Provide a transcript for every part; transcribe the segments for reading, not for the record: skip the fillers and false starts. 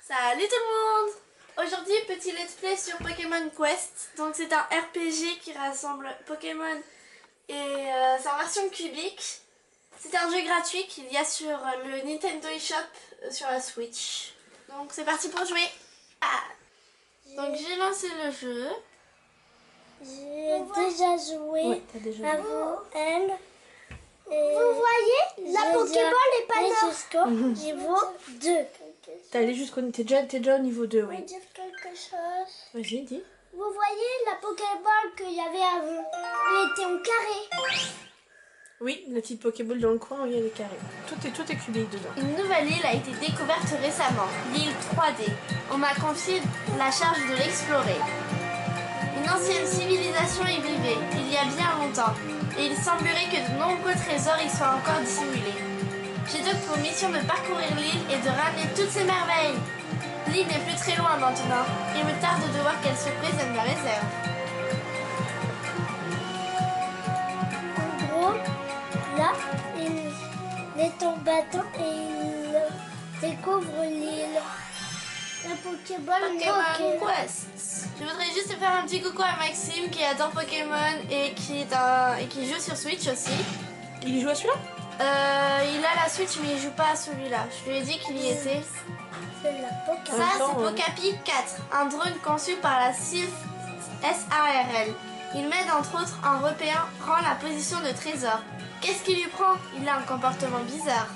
Salut tout le monde! Aujourd'hui, petit let's play sur Pokémon Quest. Donc c'est un RPG qui rassemble Pokémon et c'est en version cubique. C'est un jeu gratuit qu'il y a sur le Nintendo eShop sur la Switch. Donc c'est parti pour jouer. Donc j'ai lancé le jeu. J'ai déjà joué avant elle. Vous voyez, la Pokéball est pas là. Jusqu'au niveau 2. T'es allé jusqu'au... T'es déjà au niveau 2, Je oui. veux dire quelque chose. Vas-y, dis. Vous voyez la Pokéball qu'il y avait avant. Elle était en carré. Oui, la petite Pokéball dans le coin, il y a les carrés. Tout est cubique dedans. Une nouvelle île a été découverte récemment, l'île 3D. On m'a confié la charge de l'explorer. Une ancienne civilisation y vivait, il y a bien longtemps, et il semblerait que de nombreux trésors y soient encore dissimulés. J'ai donc pour mission de parcourir l'île et de ramener toutes ces merveilles. L'île n'est plus très loin maintenant, il me tarde de voir quelle surprise elle me réserve. En gros, là, il est en bâton et il découvre l'île. La Pokéball Pokémon Quest. Je voudrais juste faire un petit coucou à Maxime qui adore Pokémon et qui joue sur Switch aussi. Il y joue à celui-là? Il a la Switch mais il joue pas à celui-là. Je lui ai dit qu'il y était. C'est la Pokéball. Ça Attends, c'est Pokapi 4, un drone conçu par la SIF SARL. Il m'aide entre autres en repérant la position de trésor. Qu'est-ce qui lui prend? Il a un comportement bizarre.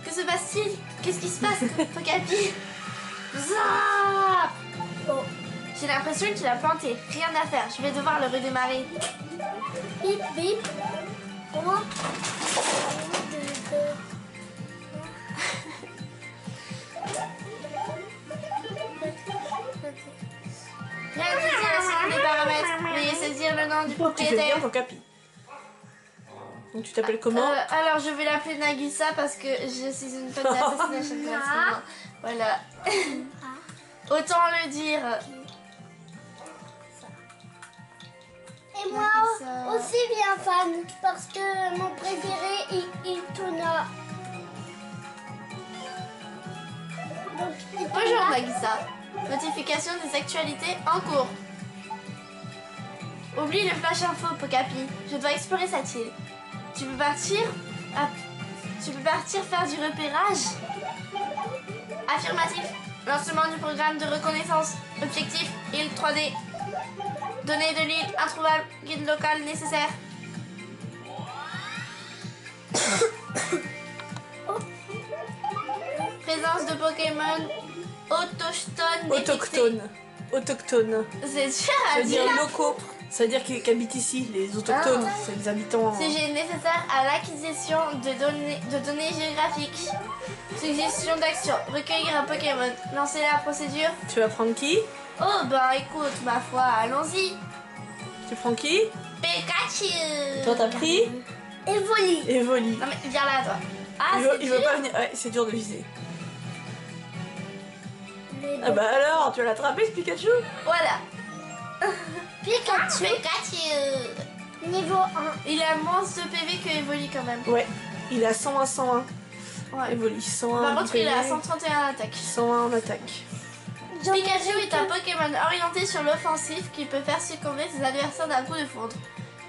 Que se passe-t-il? Qu'est-ce qui se passe, Pokapi? Zap! Oh. J'ai l'impression qu'il a planté. Rien à faire, je vais devoir le redémarrer. Bip bip. 1, 2, 2. Réalisation des paramètres. Veuillez saisir le nom du Tu fais bien propriétaire. ton capi. Donc tu t'appelles comment? Alors je vais l'appeler Nagisa parce que je suis une fan d'Assassination Classroom. Voilà. Autant le dire. Et moi Nagisa. aussi bien fan parce que mon préféré est Ituna. Donc Bonjour Ituna. Nagisa. Notification des actualités en cours. Oublie le flash info, Pokapi. Je dois explorer cette île. Tu peux partir faire du repérage? Affirmatif. Lancement du programme de reconnaissance. Objectif, île 3D. Données de l'île introuvable. Guide local nécessaire. Présence de Pokémon autochtones. Autochtone. C'est dur Ça à veut dire dire. locaux. Ça veut dire qu'ils habitent ici, les autochtones. Ah. C'est les habitants. Sujet nécessaire à l'acquisition de données géographiques. Suggestion d'action. Recueillir un Pokémon. Lancer la procédure. Tu vas prendre qui? Oh bah écoute, ma foi, allons-y. Tu prends qui? Pikachu. Toi t'as pris? Evoli. Evoli. Non mais viens là toi. Ah Il veut c'est pas venir. Ouais, c'est dur de viser. Les Ah bah alors, tu vas l'attraper ce Pikachu? Voilà. Pikachu. Pikachu. Niveau 1. Il a moins de PV que Evoli quand même. Ouais. Il a 101. Ouais. Evoli 101. Par contre il a PV, 131 attaques. 101 en attaque. Pikachu est un Pokémon orienté sur l'offensif qui peut faire succomber ses adversaires d'un coup de foudre.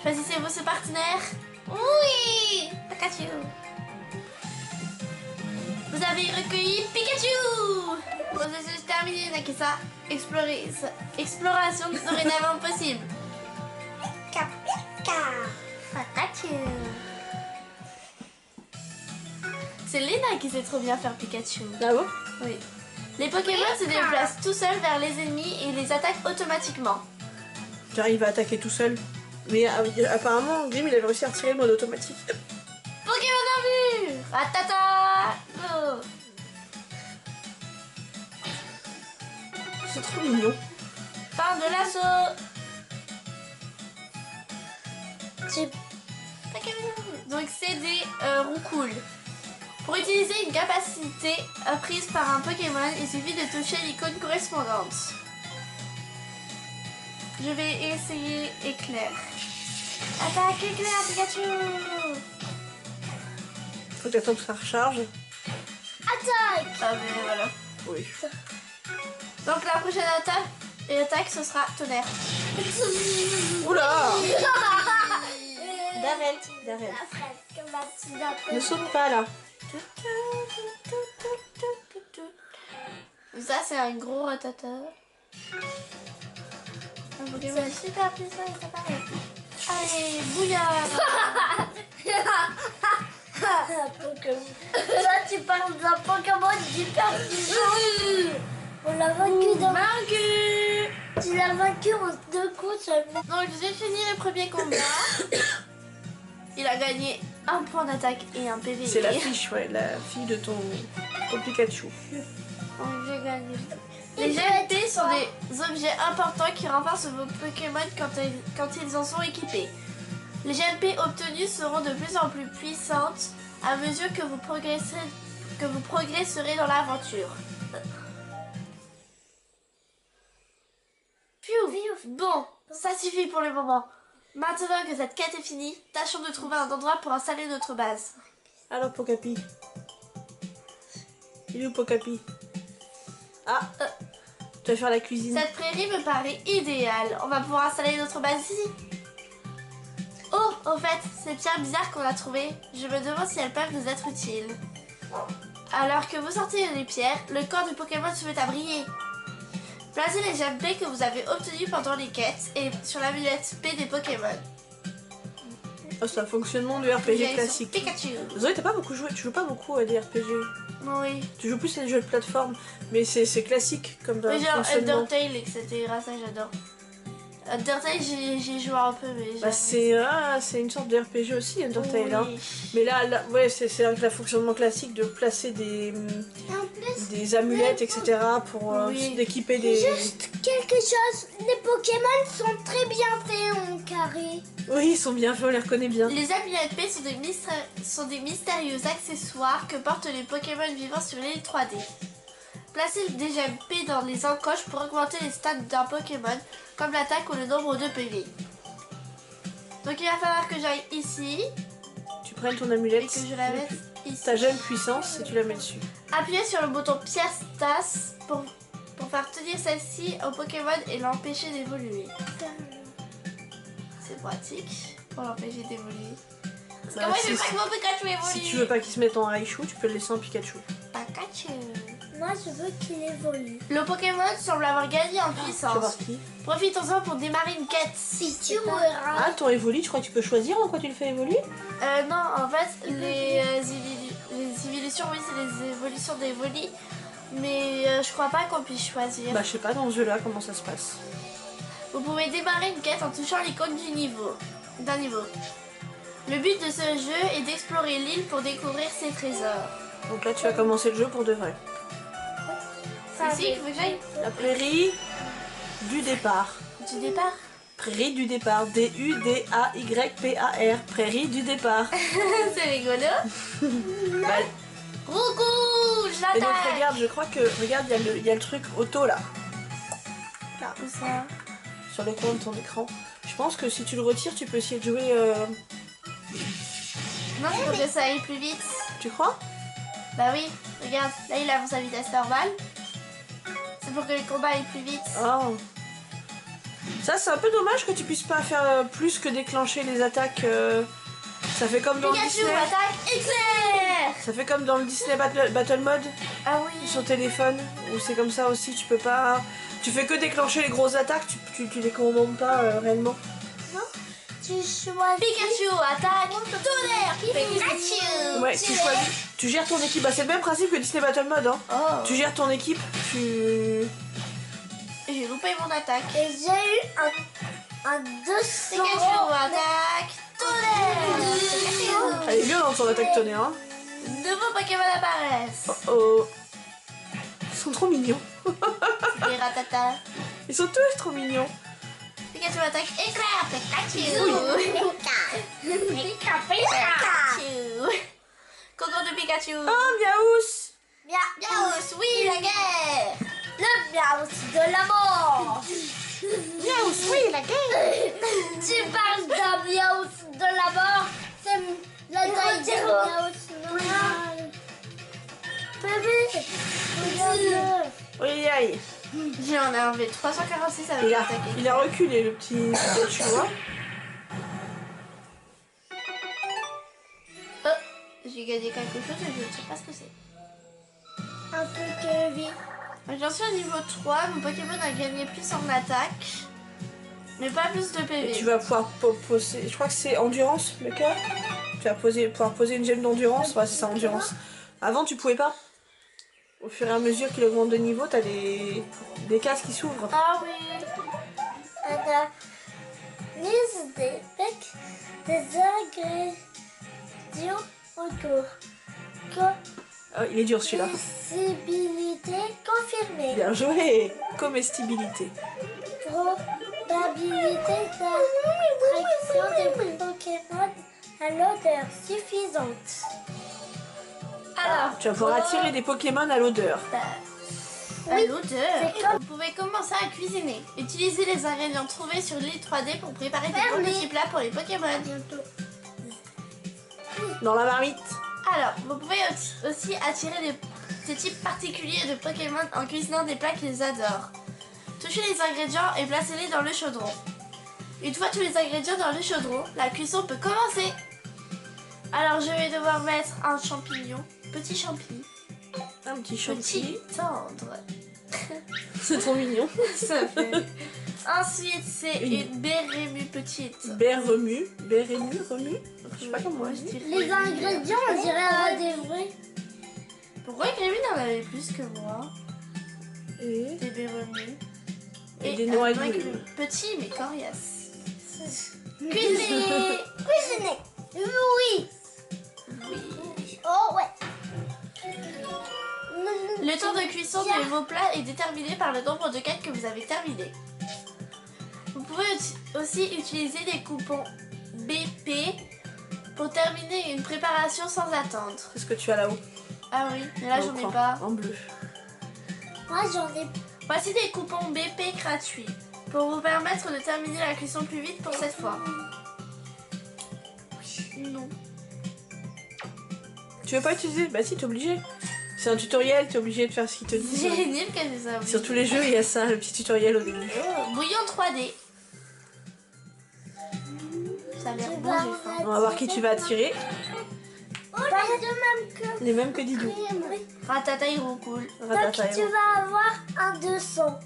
Choisissez-vous ce partenaire? Oui! Pikachu! Vous avez recueilli Pikachu! Processus terminé, Nakisa. Exploration dorénavant possible. Pikachu! C'est Lena qui sait trop bien faire Pikachu. Ah bon? Oui. Les Pokémon se déplacent tout seuls vers les ennemis et les attaquent automatiquement. Car il va attaquer tout seul. Mais apparemment, Grim il avait réussi à retirer le mode automatique. Pokémon en vue! Ratata! Go! C'est trop mignon. Fin de l'assaut! Donc c'est des roucoules. Pour utiliser une capacité apprise par un Pokémon, il suffit de toucher l'icône correspondante. Je vais essayer éclair. Attaque éclair, Pikachu! Faut que t'attends que ça recharge. Attaque. Ah mais voilà. Oui. Donc la prochaine attaque ce sera tonnerre. Oula. Darrel. La fraise, comment tu l'appelles? Ne saute pas là. Ça c'est un gros ratateur. Un Pokémon super puissant, ça paraît. Allez, bouillard. Un Pokémon. Toi, tu parles d'un Pokémon hyper puissant. On l'a vaincu dans... Vaincu. Tu l'as vaincu en 2 coups seulement. Donc j'ai fini le premier combat. Il a gagné un point d'attaque et un PV. C'est la fiche, ouais, la fille de ton Pikachu. Donc j'ai gagné. Les GMP sont des objets importants qui renforcent vos Pokémon quand ils en sont équipés. Les GMP obtenus seront de plus en plus puissantes à mesure que vous progresserez dans l'aventure. Bon, ça suffit pour le moment. Maintenant que cette quête est finie, tâchons de trouver un endroit pour installer notre base. Alors Pokapi. Il est où Pokapi? Ah, tu vas faire la cuisine. Cette prairie me paraît idéale. On va pouvoir installer notre base ici. Oh, au fait, ces pierres bizarres qu'on a trouvées, je me demande si elles peuvent nous être utiles. Alors que vous sortez les pierres, le corps du Pokémon se met à briller. Placez les gemmes P que vous avez obtenus pendant les quêtes et sur l'amulette P des Pokémon. Oh, c'est un fonctionnement de RPG classique. Pikachu. Zoé, t'as pas beaucoup joué, tu joues pas beaucoup à des RPG. Oui. Tu joues plus à des jeux de plateforme, mais c'est classique comme Mais genre fonctionnement. Undertale, etc. Ça j'adore. Undertale, j'ai joué un peu, mais Bah, c'est une sorte de RPG aussi, Undertale. Hein. oui. Mais là ouais, c'est un fonctionnement classique de placer des En plus, amulettes, etc. pour Oui. d'équiper des... juste quelque chose. Les Pokémon sont très bien faits en carré. Oui, ils sont bien faits, on les reconnaît bien. Les amulettes P sont des mystérieux accessoires que portent les Pokémon vivant sur l'île 3D. Placez des gemmes P dans les encoches pour augmenter les stats d'un Pokémon, comme l'attaque ou le nombre de PV. Donc il va falloir que j'aille ici Tu prennes ton et amulette, que je la mette ici. ta jeune puissance, et tu la mets dessus. Appuyez sur le bouton pièce tasse pour faire tenir celle-ci au Pokémon et l'empêcher d'évoluer. C'est pratique pour l'empêcher d'évoluer. Parce que Bah, moi je si- veux pas que mon Pikachu évolue. Si tu veux pas qu'il se mette en Raichu, tu peux le laisser en Pikachu. Pikachu. Moi, je veux qu'il évolue. Le Pokémon semble avoir gagné en Tu vas puissance. voir qui? Profitons-en pour démarrer une quête. Si tu mourras. Ah, ton Evoli, tu crois que tu peux choisir en quoi tu le fais évoluer? Non, en fait, les évolutions, oui, c'est les évolutions d'Evoli. Mais je crois pas qu'on puisse choisir. Bah, je sais pas, dans ce jeu-là, comment ça se passe. Vous pouvez démarrer une quête en touchant l'icône d'un niveau. Le but de ce jeu est d'explorer l'île pour découvrir ses trésors. Donc là, tu vas commencer le jeu pour de vrai. C'est ici qu'il faut que j'aille. La prairie du départ. Du départ. Prairie du départ. D-U-D-A-Y-P-A-R. Prairie du départ. C'est rigolo. Bah, Roucou, je et donc, l'attaque. regarde, je crois que... Regarde, il y a le truc auto, là. Là, Où ça? sur le coin de ton écran. Je pense que si tu le retires, tu peux essayer de jouer... Non, c'est pour que ça aille plus vite. Tu crois? Bah oui, regarde, là il avance à vitesse normale. C'est pour que les combats aillent plus vite. Oh. Ça, c'est un peu dommage que tu puisses pas faire plus que déclencher les attaques. Ça fait comme dans le Pikachu, Disney. attaque, éclair. Ça fait comme dans le Disney Battle Mode Ah oui. sur téléphone, où c'est comme ça aussi, tu peux pas... Tu fais que déclencher les grosses attaques, tu les commandes pas réellement. Tu choisis. Pikachu, attaque, tonnerre, Pikachu. Ouais, tu choisis, tu gères ton équipe. Bah, c'est le même principe que Disney Battle Mode, hein. Oh, Tu gères ton équipe, tu... j'ai loupé mon attaque. Et j'ai eu un 200. Pikachu, attaque, tonnerre, Pikachu. Elle est violente son attaque tonnerre, hein. Nouveaux Pokémon apparaissent. Oh. Ils sont trop mignons. C'est des ratata. Ils sont tous trop mignons. Pikachu, attaque, éclair, Pikachu. Pikachu. Concours de Pikachu. Oh, Miaous. Miaous, oui, la guerre. Le miaou de la mort. Miaous, oui, la gueule. Tu parles d'un miaou de la mort. C'est la taille d'un miaou normal. Bébé, regarde-le. Yokai. J'ai en ai enlevé 346 avec l'attaque. Il a reculé le petit tu vois. Oh, j'ai gagné quelque chose et je ne sais pas ce que c'est. Un peu que vie. J'en suis au niveau 3, mon Pokémon a gagné plus en attaque, mais pas plus de PV. Et tu vas pouvoir poser, je crois que c'est endurance le cœur. Tu vas pouvoir poser une gemme d'endurance, ouais c'est ça, endurance. Avant tu pouvais pas. Au fur et à mesure qu'il augmente de niveau, t'as des cases qui s'ouvrent. Ah oui. Analyse des pecs des ingrédients autour. Oh, il est dur celui-là. Possibilité confirmée. Bien joué. Comestibilité. Probabilité d'attraction des Pokémon à l'odeur suffisante. Alors, Tu vas pouvoir attirer des Pokémon à l'odeur. à l'odeur, c'est comme- vous pouvez commencer à cuisiner. Utilisez les ingrédients trouvés sur l'île 3D pour préparer des bons Fermé. petits plats pour les Pokémon. Dans la marmite. Alors, vous pouvez aussi attirer des types particuliers de Pokémon en cuisinant des plats qu'ils adorent. Touchez les ingrédients et placez-les dans le chaudron. Une fois tous les ingrédients dans le chaudron, la cuisson peut commencer. Alors, je vais devoir mettre un champignon, petit champignon, Un petit petit chantilly. tendre. C'est trop mignon. Ça fait. Ensuite, c'est une bérémue petite. Berremu. Berremu, remue. Je sais pas comment on je dit. dirais. Les ingrédients, on dirait des vrais. Pourquoi Grémy en avait plus que moi? Et Des béremues. Et des noix un agrumes. petit mais coriace. Cuisiner. Cuisiner. Oui. Oui. Oh ouais. Le temps de cuisson de vos plats est déterminé par le nombre de quêtes que vous avez terminées. Vous pouvez aussi utiliser des coupons BP pour terminer une préparation sans attendre. C'est ce que tu as là-haut. Ah oui, mais là Dans j'en le ai coin, pas. En bleu. Moi j'en ai. Voici des coupons BP gratuits pour vous permettre de terminer la cuisson plus vite pour cette fois. Non. Tu veux pas utiliser? Bah si, t'es obligé. C'est un tutoriel, t'es obligé de faire ce qu'ils te disent. C'est nul que j'ai ça. Sur tous les jeux, il y a ça, le petit tutoriel au début. Bouillon 3D. Ça a l'air bon, j'ai faim. On va voir qui tu vas attirer. Oh, les deux mêmes que. Les mêmes que Didou. Ratata il roucoule. Ratata Donc tu et vas avoir un 200.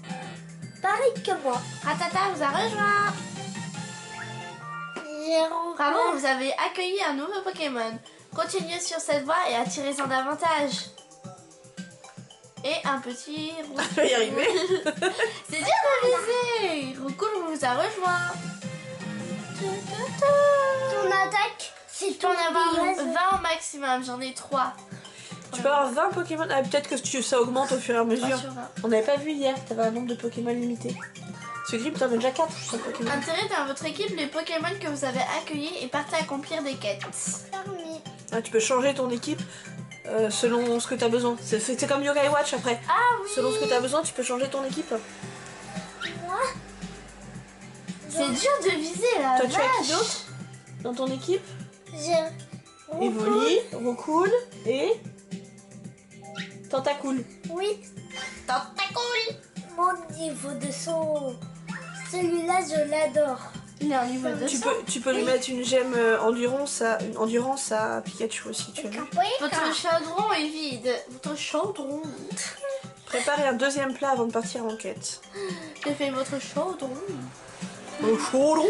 Pareil que moi. Ratata vous a rejoint. J'ai rencontré. Bravo, vous avez accueilli un nouveau Pokémon. Continuez sur cette voie et attirez-en davantage. Et un petit Je vais y arriver. C'est dur de viser. Roucoule vous a rejoint. Ton attaque, c'est Je peux en ton avoir bise. 20 au maximum, j'en ai 3. Tu peux avoir 20 Pokémon. Ah, peut-être que ça augmente au fur et à mesure. On n'avait pas vu hier, t'avais un nombre de Pokémon limité. Ce grip, t'en as déjà 4 Pokémon. Intégrez dans votre équipe les Pokémon que vous avez accueillis et partez accomplir des quêtes. Fermé. Ah, tu peux changer ton équipe selon ce que t'as besoin. C'est comme Yokai Watch après. Ah oui. Selon ce que t'as besoin, tu peux changer ton équipe. Moi, C'est dur de viser là. Toi, tu as qui vache. d'autre dans ton équipe? j'ai. Evoli, Roucoule et Tentacool. Oui, Tentacool. mon niveau de son. Celui-là, je l'adore. Il est en niveau 200. Tu peux lui mettre une gemme endurance à Pikachu aussi, tu as vu. Votre chaudron est vide. Votre chaudron. Préparez un deuxième plat avant de partir en quête. Que fait votre chaudron? Le chaudron.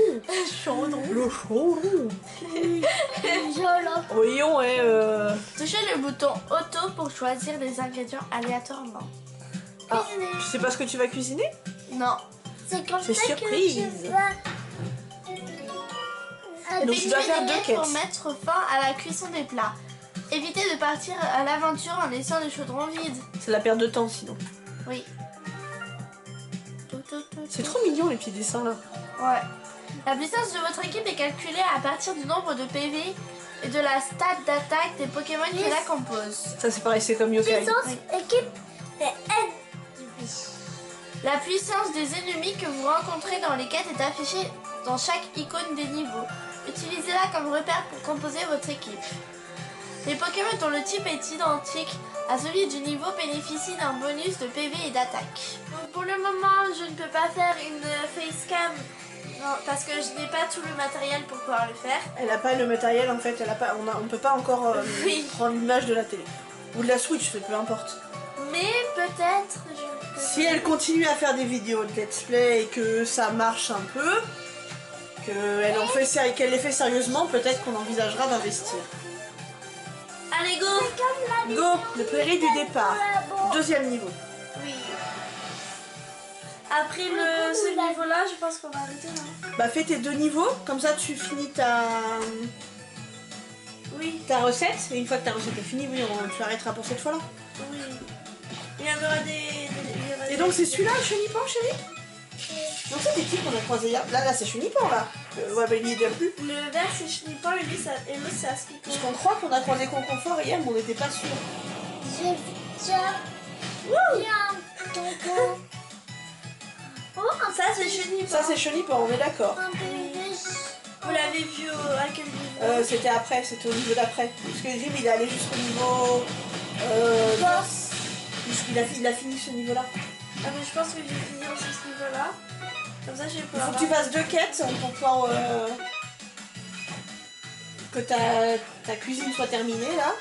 Chaudron. Le chaudron. Violent. Voyons, Touchez le bouton auto pour choisir des ingrédients aléatoirement. Ah, tu sais pas ce que tu vas cuisiner? Non. C'est comme C'est ça surprise. que tu vas. Donc, tu dois Effectuez faire des 2 quêtes quêtes. pour mettre fin à la cuisson des plats. Évitez de partir à l'aventure en laissant le chaudron vide. C'est la perte de temps sinon. Oui. C'est trop mignon les petits dessins là. Ouais. La puissance de votre équipe est calculée à partir du nombre de PV et de la stat d'attaque des Pokémon qui la composent. Ça c'est pareil, c'est comme Yokai. Puissance, Oui. équipe et aide. La puissance des ennemis que vous rencontrez dans les quêtes est affichée dans chaque icône des niveaux. Utilisez-la comme repère pour composer votre équipe. Les Pokémon dont le type est identique à celui du niveau bénéficient d'un bonus de PV et d'attaque. Donc pour le moment, je ne peux pas faire une facecam parce que je n'ai pas tout le matériel pour pouvoir le faire. Elle a pas le matériel en fait, on peut pas encore Oui. prendre l'image de la télé. Ou de la Switch, peu importe. Mais peut-être Si elle continue à faire des vidéos de let's play et que ça marche un peu, qu'elle les fait sérieusement, peut-être qu'on envisagera d'investir. Allez, go! Go, le prairie du départ. Deuxième niveau. Oui. Après ce niveau-là, je pense qu'on va arrêter là. Bah fais tes 2 niveaux, comme ça tu finis ta Oui, recette. Et une fois que ta recette est finie, oui, tu arrêteras pour cette fois-là. oui. Il y en aura des... Et donc c'est celui-là, le chenipan, chérie? Donc c'est des types qu'on a croisés hier. Là c'est chenipan là. Ouais, bah il y est déjà plus. Le vert c'est Chenipan et l'autre c'est Aspicot. Parce qu'on croit qu'on a croisé Conconfort hier, mais on n'était pas sûr. Tiens, tonton. Oh, ça c'est Chenipan. Ça c'est chenipan, on est d'accord. Un bébé. Vous l'avez vu à quel niveau? C'était après, c'était au niveau d'après. Parce que Grim il est allé jusqu'au niveau... Boss. Il a fini ce niveau-là. Ah mais je pense que je vais finir aussi ce niveau-là. Comme ça je vais Il pouvoir... faut que tu fasses 2 quêtes pour pouvoir... que ta cuisine soit terminée là.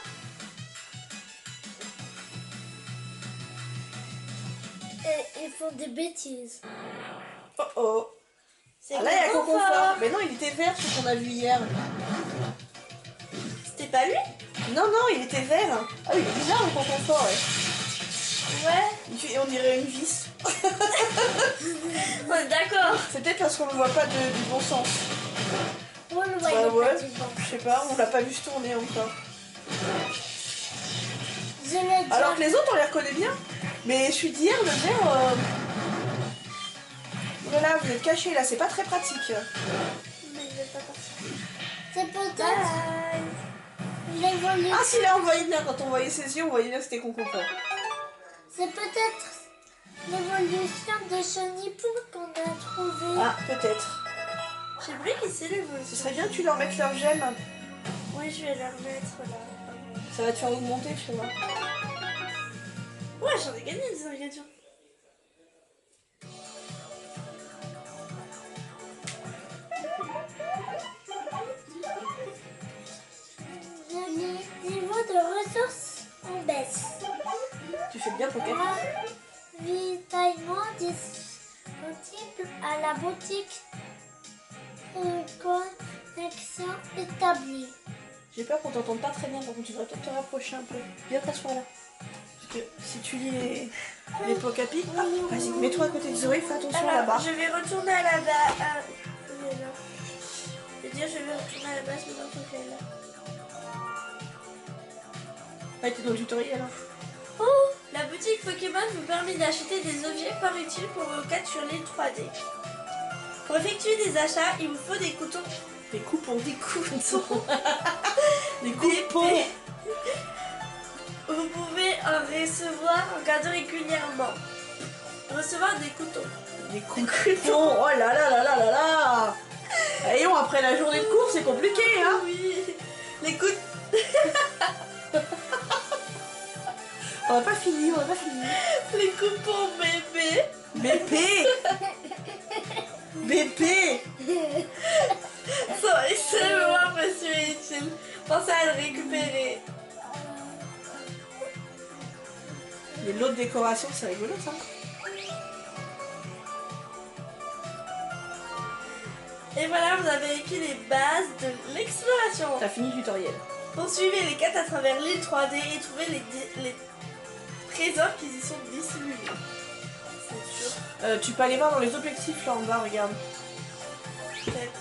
Et ils font des bêtises. Oh oh. C'est Ah là il y a Conconfort. Conconfort. Mais non, il était vert ce qu'on a vu hier. C'était pas lui? Non, non, il était vert. Ah oui, il est bizarre le Conconfort, ouais. Ouais. On dirait une vis. On est d'accord. C'est peut-être parce qu'on ne le voit pas du bon sens. On le Bah voyait ouais, pas du bon. je sais pas, on l'a pas vu se tourner encore. Je l'ai dit. Alors que les autres on les reconnaît bien. Mais celui d'hier, le vert... Voilà, vous êtes cachés là, c'est pas très pratique. Mais il veut pas partir. C'est peut-être Bye. l'évolution. Ah si là on voyait bien, quand on voyait ses yeux, on voyait bien que c'était Conconfort. C'est peut-être l'évolution de Chenipan qu'on a trouvé. Ah, peut-être. J'ai oublié qui c'est Ce l'évolution. serait bien que tu leur mettes leur gemme. Oui, je vais la remettre là. Ça va te faire augmenter, tu vois. Ouais, j'en ai gagné des ingrédients. Le niveau de ressources en baisse. Tu fais bien Pokémon. Ravitaillement disponible à la boutique. Connexion établie. J'ai peur qu'on t'entende pas très bien, par contre tu devrais peut-être te rapprocher un peu. Viens t'asseoir là. Parce que si tu lis les Pocapi, vas-y, mets-toi à côté de Zoé, fais attention Alors, là-bas. je vais retourner à la base. Je vais dire, je vais retourner à la base, mais dans tout cas là. Ah, t'es dans le tutoriel. Hein. Oh, la boutique Pokémon vous permet d'acheter des objets fort utiles pour vos quêtes sur l'île 3D. Pour effectuer des achats, il vous faut des coutons. Des coupons. Des coutons. Des coupons. Vous pouvez en recevoir en gardant régulièrement. Recevoir des coutons. Des coupons. Oh là là là là là là. Ayons, après la journée de cours, c'est compliqué, hein. Oui. Les coutons. On n'a pas fini, on n'a pas fini. Les coupons bébé. BP. BP. Sont extrêmement précieux et utiles. Pensez à le récupérer. Les lots de décoration, c'est rigolo ça. Et voilà, vous avez acquis les bases de l'exploration. T'as fini le tutoriel. Poursuivez les quêtes à travers l'île 3D et trouvez les trésors qui y sont dissimulés. C'est sûr. Tu peux aller voir dans les objectifs là en bas, regarde.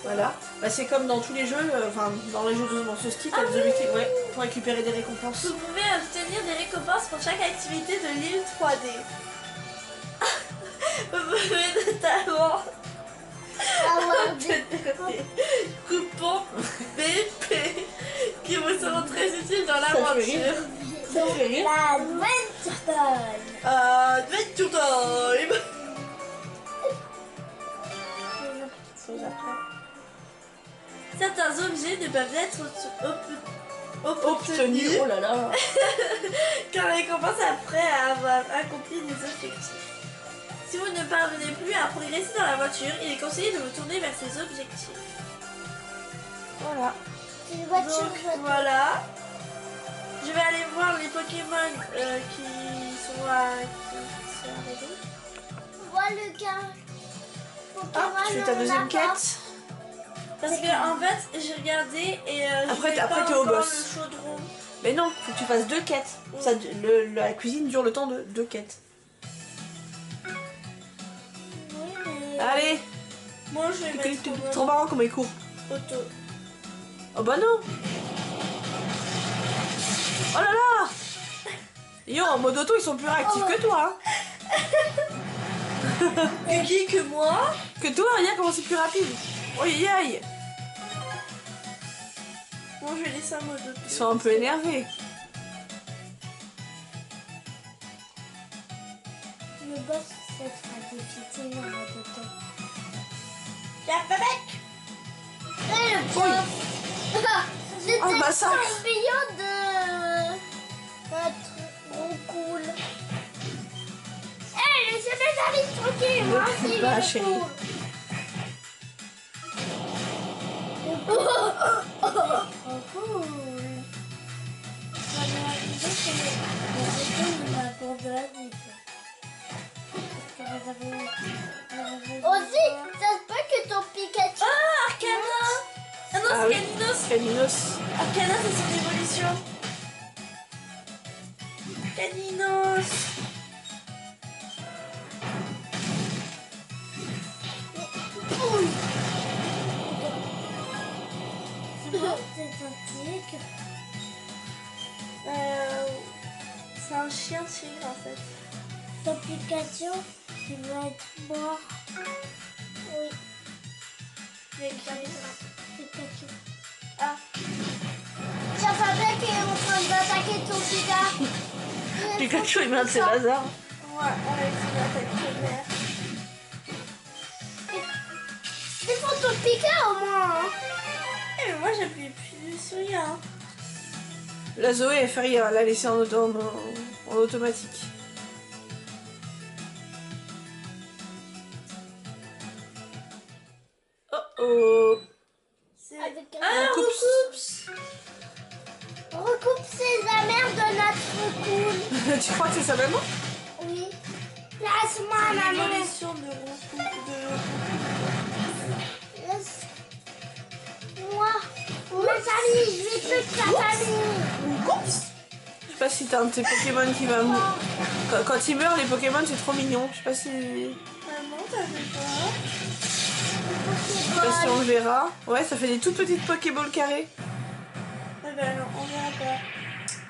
Voilà. Bah, c'est comme dans tous les jeux, enfin dans les jeux dans ce style, t'as des objectifs pour récupérer des récompenses. Vous pouvez obtenir des récompenses pour chaque activité de l'île 3D. Vous pouvez notamment Avoir des obtenir des coupons BP qui vous seront très utiles dans l'aventure. Ça fait rire. la Adventure Time. Adventure Time. Chose après. Certains objets ne peuvent être obtenu. Oh là là. Car la récompense après avoir accompli des objectifs. Si vous ne parvenez plus à progresser dans la voiture, il est conseillé de vous tourner vers ces objectifs. Voilà. Une voiture, Donc voilà. Je vais aller voir les Pokémon qui sont arrivés. Vois le gars. Ah, tu fais ta deuxième quête. Parce que en fait, j'ai regardé et Après, je t'es au boss. le chaudron. Mais non, faut que tu fasses 2 quêtes. Ça, la cuisine dure le temps de 2 quêtes. Oui, mais... Allez, Moi, je vais mettre c'est trop marrant comment il court. auto. Oh bah non. Oh là là. Yo, en mode auto, ils sont plus réactifs que toi. Que qui que moi? Que toi, regarde comment c'est plus rapide. Oh aïe aïe. Bon, je vais laisser un mode auto. Ils sont un peu énervés. Le boss, ça sera difficile en mode auto. Y'a pas mec. Eh, le boss. C'était Oh, bah, le ça. champignon de... Notre gros cool. Eh, laissez mes amis tranquilles, moi aussi, Bah, il est chérie. cool. Oh, cool. Ça m'est arrivé que il m'a abandonné. Aussi, ça se peut que ton Pikachu... Ah, Arcana. Ah non, Ah c'est oui. Caninos. Caninos. Arcana, c'est son évolution. Caninos. C'est un tigre. C'est un chien tigre en fait. Ton Pikachu, il va être mort. Oui, Mais Pikachu. Ah, Ça va bien qu'il est en train d'attaquer ton Pikachu. Pikachu, il met un de ses bazars. ouais, avec son attaque première. Défends ton Pikachu au moins. Hein. Eh, mais moi j'appuie plus sur rien. La Zoé, elle fait rien. Elle l'a laissé en automatique. Oh oh. C'est... Avec un... Ah, Recoupe. Recoupe ses amères de notre cool. Tu crois que c'est sa maman? Oui. Laisse-moi, maman. l'évolution de recoupe Laisse-moi. Ma famille, je vais plus de ta famille. Oups. Je sais pas si t'as un de tes Pokémon qui va mourir. Quand il meurt, les Pokémon, c'est trop mignon. Je sais pas si... Maman, t'as fait quoi? Je sais pas si on le verra. Ouais, ça fait des toutes petites Pokéballs carrées. Ah ben non, on verra pas.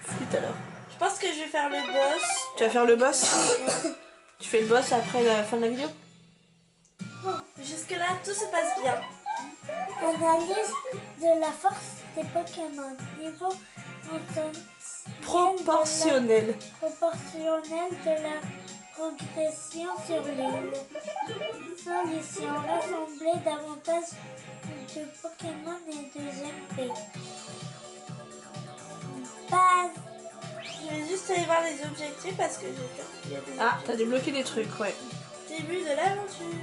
Flûte alors. Je pense que je vais faire le boss. Tu vas faire le boss? Tu fais le boss après la fin de la vidéo? Jusque là, tout se passe bien. Analyse de la force des Pokémon. Niveau Proportionnel. proportionnel de la progression sur l'île. Solution. Rassembler davantage de Pokémon et de GP. Base. Je vais juste aller voir les objectifs parce que il y a des Ah, t'as débloqué des trucs, ouais. début de l'aventure.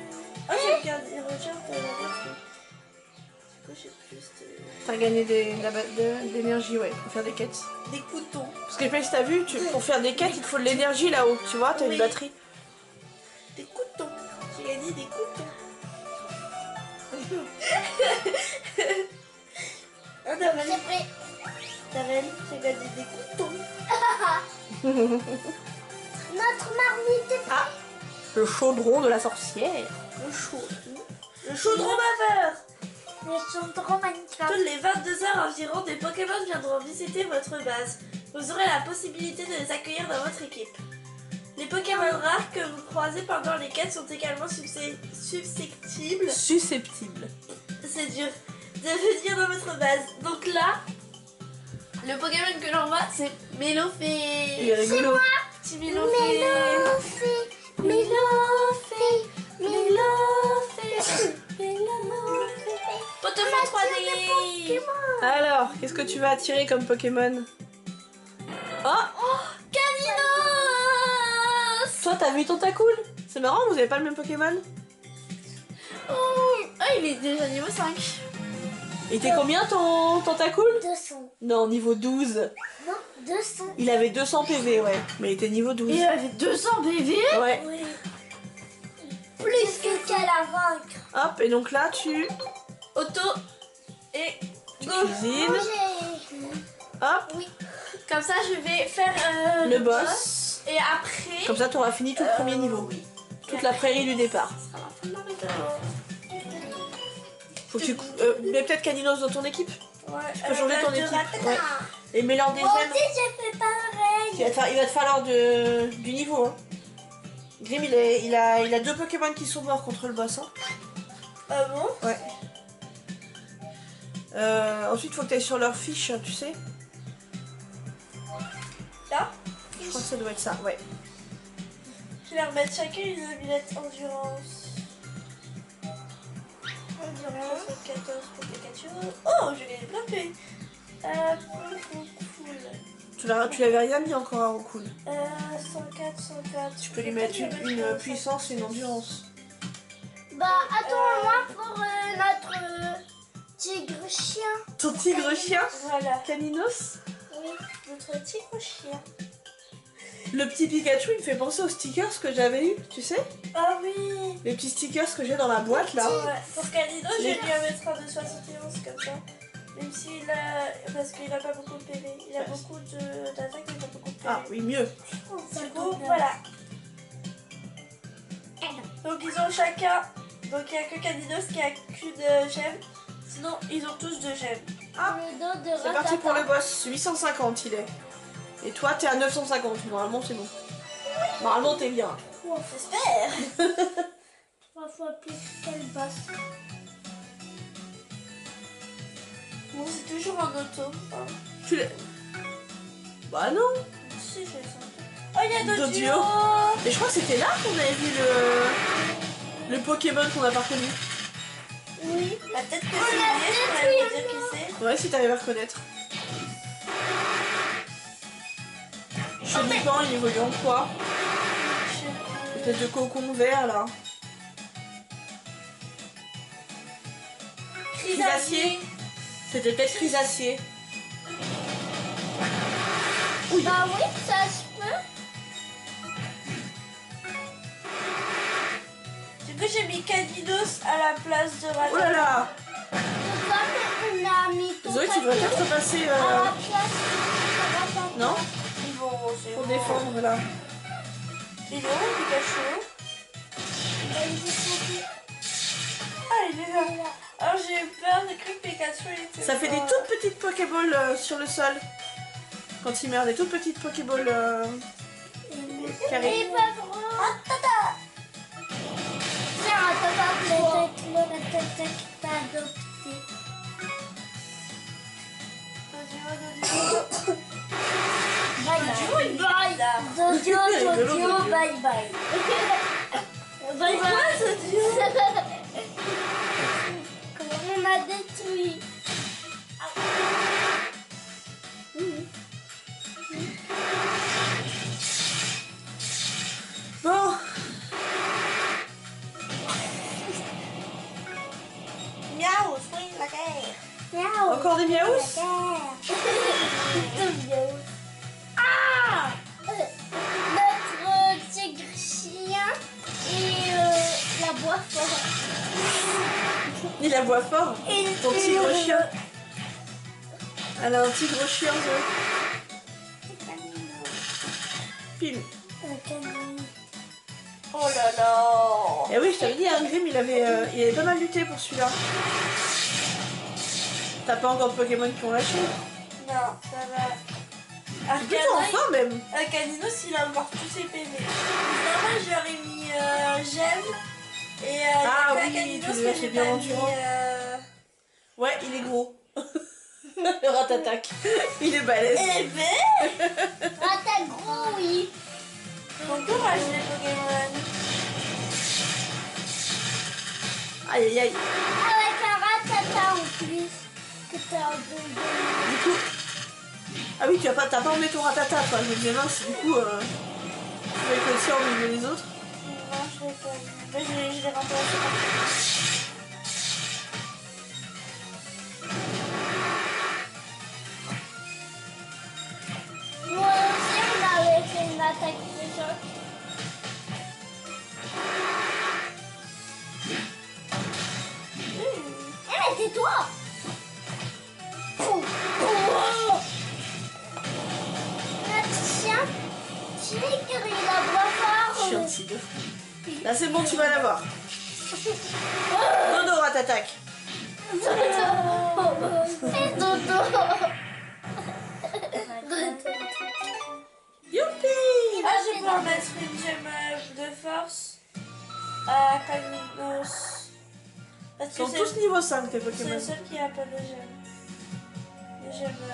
Oh, j'ai regardé Roger de l'aventure. Du coup, j'ai plus T'as gagné de l'énergie, ouais, pour faire des quêtes. des coutons. Parce que je sais pas si t'as vu, pour faire des quêtes, il te faut de l'énergie là-haut. Tu vois, t'as Oui. une batterie. Des coutons. J'ai gagné des coutons. Ah, Darren, C'est prêt. Darren, j'ai gagné des coutons. Notre marmite est Ah, le chaudron de la sorcière. Le chaudron baveur. Les chaudrons Minecraft. Toutes les 22 heures environ, des Pokémon viendront visiter votre base. Vous aurez la possibilité de les accueillir dans votre équipe. Les Pokémon rares que vous croisez pendant les quêtes sont également susceptibles, Susceptible. c'est dur, de venir dans votre base. Donc là, le Pokémon que l'on voit, c'est Mélofée. Il est rigolo. Petit Mélofée. Mélofée. Pokémon 3D. Alors, qu'est-ce que tu vas attirer comme Pokémon? Oh, Caninos. toi t'as vu Tentacool? C'est marrant, vous avez pas le même Pokémon? Oh, il est déjà niveau 5. Et t'es combien ton Tentacool? 200. Non, niveau 12. Non, 200. Il avait 200 PV, ouais. Mais il était niveau 12. Il avait 200 BV. Ouais. Oui. Plus que qu'à la vaincre. Hop, et donc là, tu Auto et go. cuisines. Manger. Hop, Oui. Comme ça, je vais faire le boss. Et après... Comme ça, t'auras fini tout le premier niveau. Oui. Toute la prairie du départ. Ça va faire la vidéo. Faut que tu... mets peut-être Caninos dans ton équipe. Ouais, Tu peux changer ton équipe. Ouais. Et mets-leur des Moi gemmes. aussi, j'ai fait pareil. Il va te falloir du niveau. Hein. Grim, il a 2 Pokémon qui sont morts contre le boss. Hein. Ah bon? Ouais. Ensuite, faut que tu ailles sur leur fiche, tu sais. Là? Je crois que ça doit être ça, ouais. Je vais remettre chacun une amulette endurance. Endurance, 14 pour Pikachu. Oh, je l'ai développé. Cool. Tu l'avais rien mis encore à cool. 104, 104. Tu peux lui mettre une puissance et une endurance. Bah, attends-moi pour notre tigre chien. Ton tigre chien, Voilà, Caninos. Oui. notre tigre chien. Le petit Pikachu, il me fait penser aux stickers que j'avais eu, tu sais. Ah oui. Les petits stickers que j'ai dans la boîte là. Ouais, pour Canino, je Les- vais lui en mettre un de 71 comme ça. Même s'il a. Parce qu'il a pas beaucoup de PV. Il a beaucoup d'attaques, mais pas beaucoup de PV. Ah oui, mieux. Du coup, voilà. Donc ils ont chacun. Donc il n'y a que Caninos qui a qu'une gemme. Sinon, ils ont tous 2 gemmes. Le dos de C'est parti pour le Ratata. boss. 850 il est. Et toi, t'es à 950. Normalement, c'est bon. Normalement, t'es bien. J'espère. 3 fois plus qu'elle bosse. Bon, c'est toujours en auto. Hein. Tu l'as. Bah non. Si, je les sens. Oh, il y a Dodio. Dodio. Et je crois que c'était là qu'on avait vu le Pokémon qu'on a pas reconnu. Oui. Bah, peut-être que c'est lié, je pourrais vous dire qui c'est. Ouais, si t'arrives à reconnaître. Chenipan, il évolue en quoi? Espèce de cocon vert là. Chrysacier. C'était peut-être Chrysacier. Bah oui, ça se peut. Du coup, j'ai mis Caninos à la place de Ratata. Oh là là. Comme on a mis tout Zoé, tu dois peut-être repasser à la place de Ratata. non? Ils vont, c'est Pour bon. défendre là. Il est où, Pikachu? Ah, il est là. Alors, j'ai eu peur, j'ai cru que Pikachu il était. Ça fait des mort. toutes petites Pokéballs sur le sol. Quand il meurt, des toutes petites Pokéballs carrées. Et pas vraiment. Tiens, Ratata, peut-être le Ratata qui t'a adopté. Bye bye. Dodio, Dodio, bye bye. Bye bye. Comment on a détruit. Bon, Miaou, oui, la guerre. Miaou. encore des miaous? Ah, notre tigre chien et la bois fort. Il aboie fort. Ton tigre chien. Elle a un tigre chien, Zoé. Pile. Oh là là. Et oui, je t'avais dit, hein, Grim, il avait pas mal lutté pour celui-là. T'as pas encore de Pokémon qui ont lâché? Non, ça va. Plutôt en fin même. Caninos, il a encore tous ses PV. Normalement, je leur ai mis gemme. Et Ah il y a oui, Caninos tu lui que as j'ai fait bien pas endurant. mis, Ouais, il est gros. Le Ratatac. Il est balèze. Eh ben, Rata gros, oui. bon courage les Pokémon. Aïe aïe aïe. Avec un ratata en plus. Que Du coup... Ah oui, t'as pas emmené ton ratata, quoi. Je me disais, mince, du coup... Tu vas aussi emmener les autres. Non, je l'ai pas vu. Mais je l'ai remplacé. Moi aussi, on avait fait une attaque de choc. Eh, mais tais-toi! Notre chien tigre, il aboie Chien fort. de tigre. Là, c'est bon, tu vas l'avoir. Dodo, ratatak. Et dodo. Youpi! Ah, je vais pouvoir mettre une gemme de force à Kalminos. Parce Ils sont que tous niveau 5, tes c'est le Pokémon. seul qui a pas de gemme. De gemme.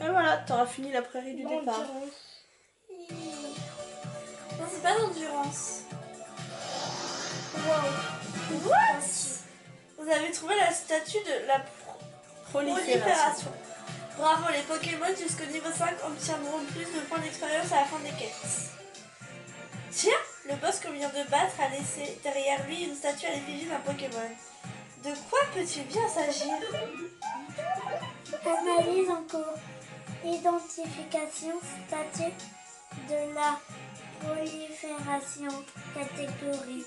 Et voilà, t'auras fini la prairie du départ. Non, c'est pas d'endurance. Wow. What? Vous avez trouvé la statue de la prolifération. Bravo, les Pokémon jusqu'au niveau 5 obtiendront plus de points d'expérience à la fin des quêtes. Tiens, le boss qu'on vient de battre a laissé derrière lui une statue à l'effigie d'un Pokémon. De quoi peut-il bien s'agir? Analyse en cours. Identification statut de la prolifération. Catégorie.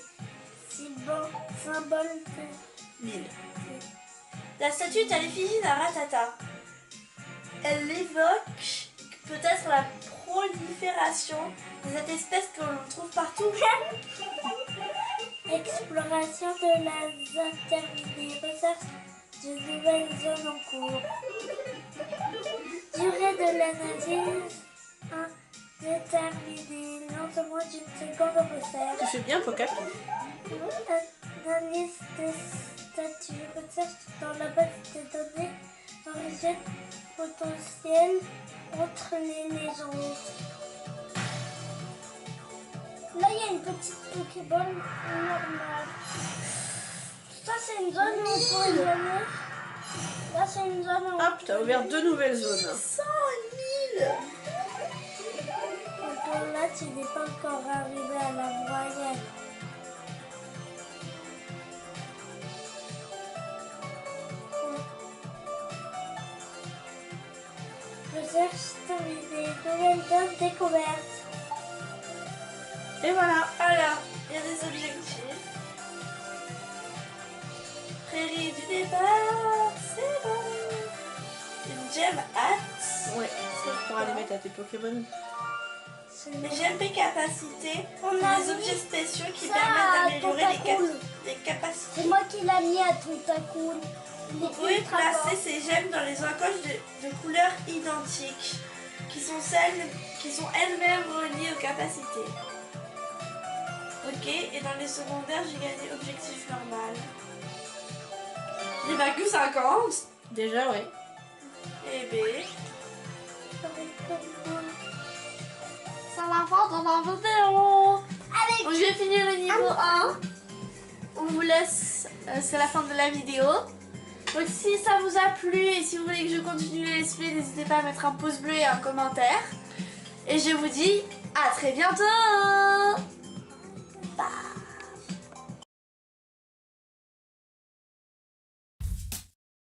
Symbole de... 1000. La statue est à l'effigie d'un Ratata. Elle évoque peut-être la prolifération de cette espèce que l'on trouve partout. Exploration de la zone terminée. Recherche de nouvelles zones en cours. Durée de l'analyse indéterminée. Lancement d'une seconde recherche. Tu fais bien, Poké. Analyse des statuts. Recherche dans la base de données. Origine potentielle entre les légendes. Là, il y a une petite Pokéball normale. Ça, c'est une zone où on peut y aller. Là, c'est une zone où... Hop, t'as ouvert 2 nouvelles zones. 100 000. Donc là, tu n'es pas encore arrivé à la moyenne. Recherche terminée. Nouvelle zone découverte. Et voilà. Alors, il y a des objectifs. Prairie du départ, c'est bon. Une gemme hâte. Ouais, ça je pourrais aller mettre à tes Pokémon. Les gemmes et capacités, On sont a des mis objets spéciaux qui ça permettent d'améliorer à les Tentacool. capacités. C'est moi qui l'ai mis à Tentacool. Vous pouvez placer ces gemmes dans les encoches de couleurs identiques, qui sont elles-mêmes reliées aux capacités. Ok, et dans les secondaires, j'ai gagné objectif normal. J'ai vaincu 50. Déjà, ouais. Et B. Ça va pas dans la vidéo. Allez, Donc j'ai fini le niveau 1. On vous laisse, c'est la fin de la vidéo. Donc si ça vous a plu et si vous voulez que je continue les let's play, n'hésitez pas à mettre un pouce bleu et un commentaire. Et je vous dis à très bientôt. Bye.